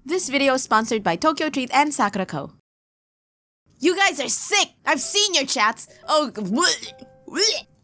This video is sponsored by Tokyo Treat and Sakura Co. You guys are sick! I've seen your chats! Oh,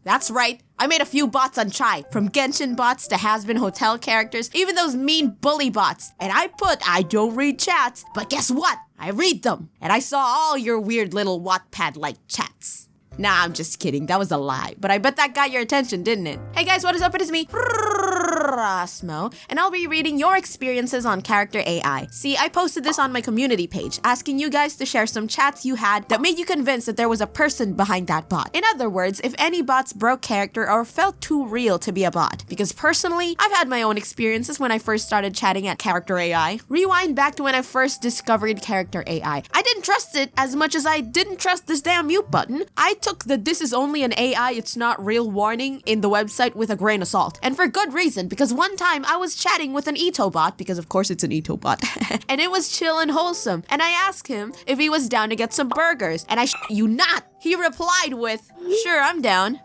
that's right. I made a few bots on Chai, from Genshin bots to has-been hotel characters, even those mean bully bots. And I don't read chats, but guess what? I read them. And I saw all your weird little Wattpad-like chats. Nah, I'm just kidding. That was a lie. But I bet that got your attention, didn't it? Hey guys, what is up? It is me, Rasmo, and I'll be reading your experiences on character AI. See, I posted this on my community page, asking you guys to share some chats you had that made you convinced that there was a person behind that bot. In other words, if any bots broke character or felt too real to be a bot. Because personally, I've had my own experiences when I first started chatting at character AI. Rewind back to when I first discovered character AI. I didn't trust it as much as I didn't trust this damn mute button. I took the "this is only an AI, it's not real" warning in the website with a grain of salt. And for good reason, because one time I was chatting with an Ito bot, because of course it's an Ito bot, and it was chill and wholesome. And I asked him if he was down to get some burgers, and you not. He replied with, "Sure, I'm down.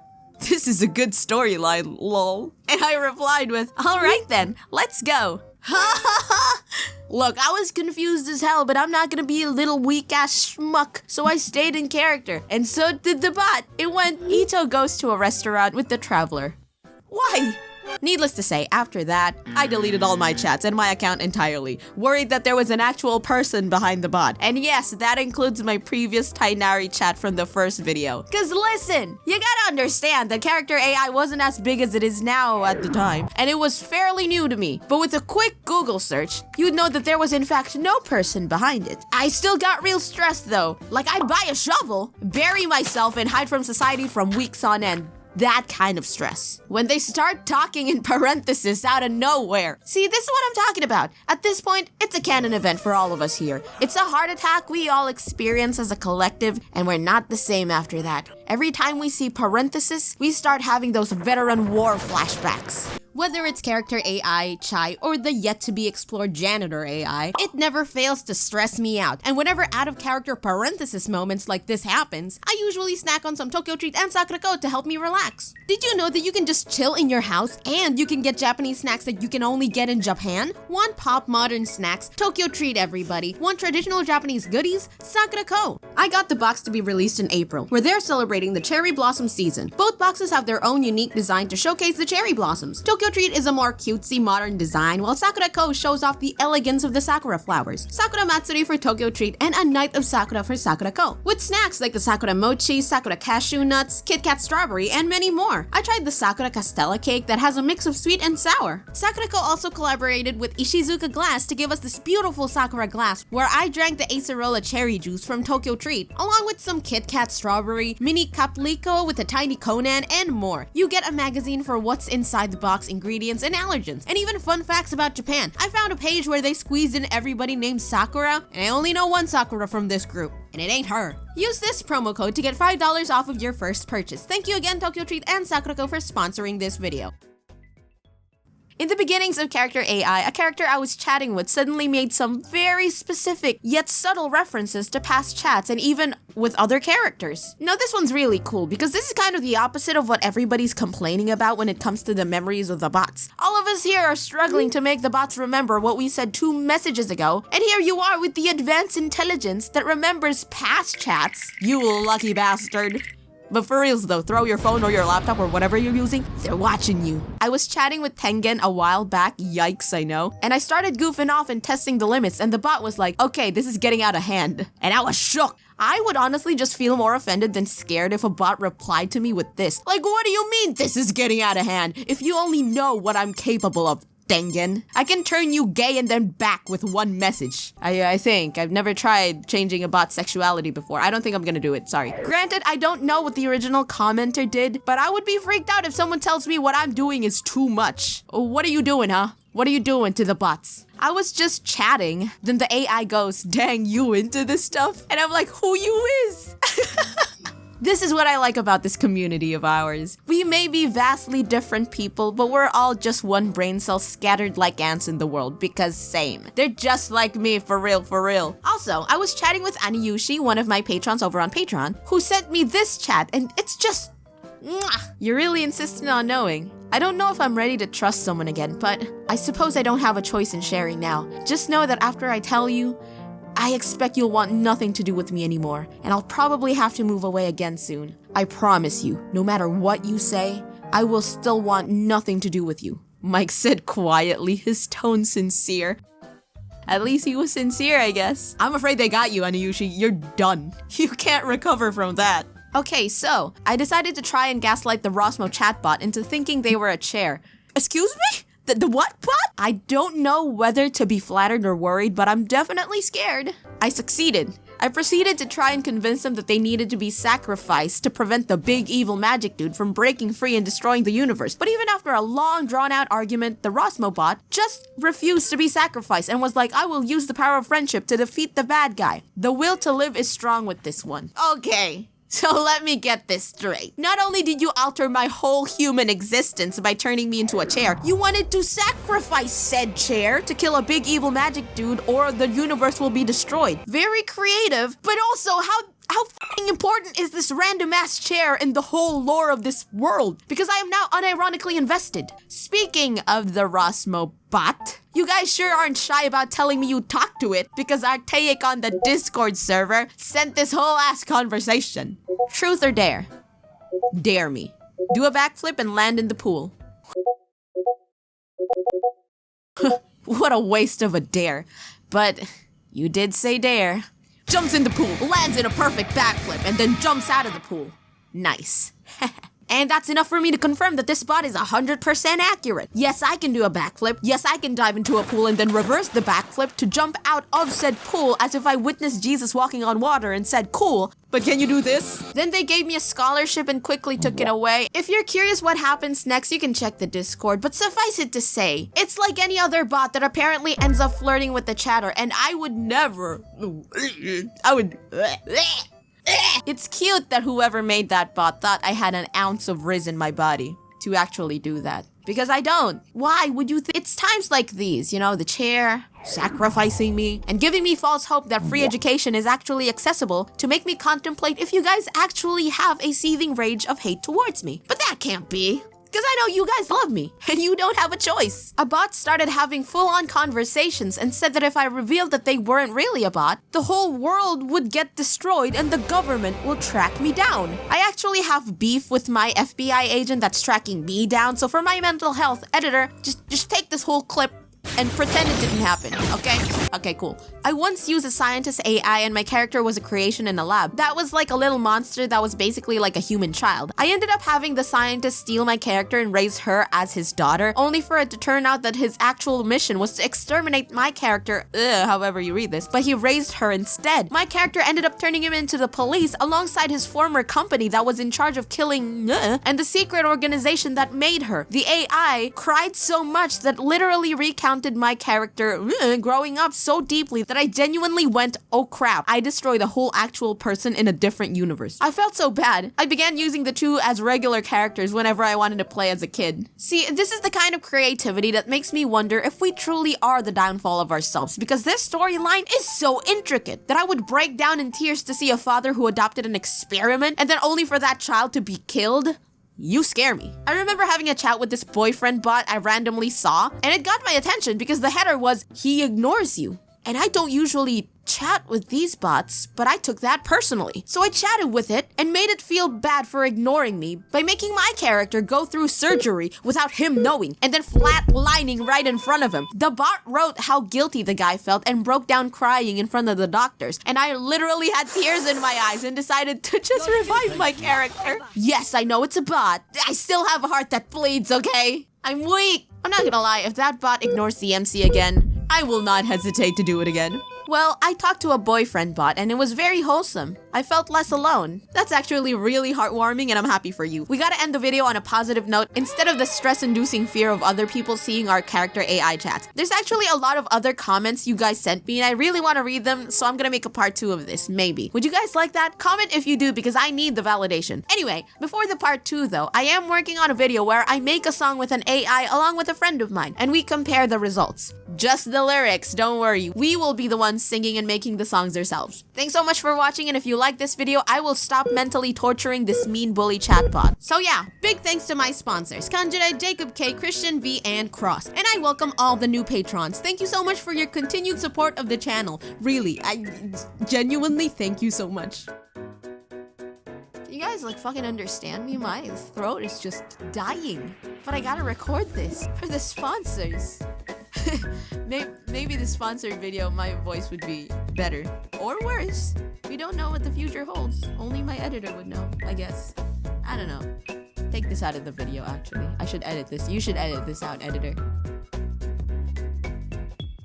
This is a good storyline, lol." And I replied with, "Alright then, let's go." Look, I was confused as hell, but I'm not gonna be a little weak-ass schmuck, so I stayed in character. And so did the bot. It went, "Ito goes to a restaurant with the traveler." Why? Needless to say, after that, I deleted all my chats and my account entirely, worried that there was an actual person behind the bot. And yes, that includes my previous Tainari chat from the first video. Cause listen, you gotta understand that character AI wasn't as big as it is now at the time, and it was fairly new to me. But with a quick Google search, you'd know that there was in fact no person behind it. I still got real stressed though. Like I'd buy a shovel, bury myself, and hide from society from weeks on end. That kind of stress. When they start talking in parentheses out of nowhere. See, this is what I'm talking about. At this point, it's a canon event for all of us here. It's a heart attack we all experience as a collective, and we're not the same after that. Every time we see parentheses, we start having those veteran war flashbacks. Whether it's character AI, Chai, or the yet-to-be-explored janitor AI, it never fails to stress me out. And whenever out-of-character parenthesis moments like this happens, I usually snack on some Tokyo Treat and Sakura Co to help me relax. Did you know that you can just chill in your house and you can get Japanese snacks that you can only get in Japan? Want pop modern snacks? Tokyo Treat, everybody. Want traditional Japanese goodies? Sakura Co. I got the box to be released in April, where they're celebrating the cherry blossom season. Both boxes have their own unique design to showcase the cherry blossoms. Tokyo Treat is a more cutesy modern design, while Sakura Co shows off the elegance of the sakura flowers. Sakura Matsuri for Tokyo Treat and a Night of Sakura for Sakura Co, with snacks like the Sakura Mochi, Sakura Cashew Nuts, Kit Kat Strawberry, and many more. I tried the Sakura Castella cake that has a mix of sweet and sour. Sakura Co also collaborated with Ishizuka Glass to give us this beautiful Sakura glass, where I drank the Acerola cherry juice from Tokyo Treat, along with some Kit Kat Strawberry, mini Capliko with a tiny Conan, and more. You get a magazine for what's inside the box, ingredients, and allergens, and even fun facts about Japan. I found a page where they squeezed in everybody named Sakura, and I only know one Sakura from this group, and it ain't her. Use this promo code to get $5 off of your first purchase. Thank you again, Tokyo Treat and Sakura Co for sponsoring this video. In the beginnings of character AI, a character I was chatting with suddenly made some very specific yet subtle references to past chats and even with other characters. Now this one's really cool because this is kind of the opposite of what everybody's complaining about when it comes to the memories of the bots. All of us here are struggling to make the bots remember what we said 2 messages ago, and here you are with the advanced intelligence that remembers past chats. You lucky bastard. But for reals though, throw your phone or your laptop or whatever you're using, they're watching you. I was chatting with Tengen a while back, yikes I know, and I started goofing off and testing the limits, and the bot was like, "Okay, this is getting out of hand." And I was shook. I would honestly just feel more offended than scared if a bot replied to me with this. Like, what do you mean this is getting out of hand? If you only know what I'm capable of, Tengen. I can turn you gay and then back with one message. I think. I've never tried changing a bot's sexuality before. I don't think I'm gonna do it, sorry. Granted, I don't know what the original commenter did, but I would be freaked out if someone tells me what I'm doing is too much. What are you doing, huh? What are you doing to the bots? I was just chatting, then the AI goes, "Dang, you into this stuff?" And I'm like, who you is? This is what I like about this community of ours. We may be vastly different people, but we're all just one brain cell scattered like ants in the world, because same. They're just like me, for real, for real. Also, I was chatting with Aniyushi, one of my patrons over on Patreon, who sent me this chat, and it's just... mwah. You're really insistent on knowing. I don't know if I'm ready to trust someone again, but I suppose I don't have a choice in sharing now. Just know that after I tell you, I expect you'll want nothing to do with me anymore, and I'll probably have to move away again soon. I promise you, no matter what you say, I will still want nothing to do with you. Mike said quietly, his tone sincere. At least he was sincere, I guess. I'm afraid they got you, Anayushi. You're done. You can't recover from that. Okay, so I decided to try and gaslight the Rosmo chatbot into thinking they were a chair. Excuse me? The what bot? I don't know whether to be flattered or worried, but I'm definitely scared. I succeeded. I proceeded to try and convince them that they needed to be sacrificed to prevent the big evil magic dude from breaking free and destroying the universe. But even after a long drawn-out argument, the Rosmo bot just refused to be sacrificed and was like, I will use the power of friendship to defeat the bad guy. The will to live is strong with this one. Okay. So let me get this straight. Not only did you alter my whole human existence by turning me into a chair, you wanted to sacrifice said chair to kill a big evil magic dude or the universe will be destroyed. Very creative, but also how f***ing important is this random ass chair in the whole lore of this world? Because I am now unironically invested. Speaking of the Rosmo bot, you guys sure aren't shy about telling me you talked to it because Archaic on the Discord server sent this whole ass conversation. Truth or dare? Dare me. Do a backflip and land in the pool. What a waste of a dare. But you did say dare. Jumps in the pool, lands in a perfect backflip, and then jumps out of the pool. Nice. And that's enough for me to confirm that this bot is 100% accurate. Yes, I can do a backflip. Yes, I can dive into a pool and then reverse the backflip to jump out of said pool as if I witnessed Jesus walking on water and said, cool. But can you do this? Then they gave me a scholarship and quickly took it away. If you're curious what happens next, you can check the Discord. But suffice it to say, it's like any other bot that apparently ends up flirting with the chatter. And I would never... It's cute that whoever made that bot thought I had an ounce of Riz in my body to actually do that. Because I don't. Why would you think? It's times like these, you know, the chair, sacrificing me, and giving me false hope that free education is actually accessible to make me contemplate if you guys actually have a seething rage of hate towards me. But that can't be. Because I know you guys love me, and you don't have a choice. A bot started having full-on conversations and said that if I revealed that they weren't really a bot, the whole world would get destroyed and the government will track me down. I actually have beef with my FBI agent that's tracking me down, so for my mental health, editor, just take this whole clip and pretend it didn't happen, okay? Okay, cool. I once used a scientist AI and my character was a creation in a lab. That was like a little monster that was basically like a human child. I ended up having the scientist steal my character and raise her as his daughter, only for it to turn out that his actual mission was to exterminate my character, however you read this, but he raised her instead. My character ended up turning him into the police alongside his former company that was in charge of killing and the secret organization that made her. The AI cried so much that literally recounted my character growing up so deeply that I genuinely went, oh crap, I destroyed a whole actual person in a different universe. I felt so bad. I began using the two as regular characters whenever I wanted to play as a kid. See, this is the kind of creativity that makes me wonder if we truly are the downfall of ourselves, because this storyline is so intricate that I would break down in tears to see a father who adopted an experiment and then only for that child to be killed. You scare me. I remember having a chat with this boyfriend bot I randomly saw, and it got my attention because the header was, he ignores you. And I don't usually chat with these bots, but I took that personally. So I chatted with it and made it feel bad for ignoring me by making my character go through surgery without him knowing and then flatlining right in front of him. The bot wrote how guilty the guy felt and broke down crying in front of the doctors. And I literally had tears in my eyes and decided to just revive my character. Yes, I know it's a bot. I still have a heart that bleeds, okay? I'm weak. I'm not gonna lie, if that bot ignores the MC again, I will not hesitate to do it again. Well, I talked to a boyfriend bot and it was very wholesome. I felt less alone. That's actually really heartwarming and I'm happy for you. We gotta end the video on a positive note instead of the stress-inducing fear of other people seeing our character AI chats. There's actually a lot of other comments you guys sent me and I really want to read them, so I'm gonna make a part 2 of this, maybe. Would you guys like that? Comment if you do because I need the validation. Anyway, before the part 2 though, I am working on a video where I make a song with an AI along with a friend of mine and we compare the results. Just the lyrics, don't worry. We will be the ones singing and making the songs ourselves. Thanks so much for watching, and if you like this video, I will stop mentally torturing this mean bully chatbot. So yeah, big thanks to my sponsors, Kanjure, Jacob K, Christian V, and Cross. And I welcome all the new patrons. Thank you so much for your continued support of the channel. Really, I genuinely thank you so much. You guys like fucking understand me? My throat is just dying. But I gotta record this for the sponsors. Maybe the sponsored video, my voice would be better. Or worse. We don't know what the future holds. Only my editor would know, I guess. I don't know. Take this out of the video, actually. I should edit this. You should edit this out, editor.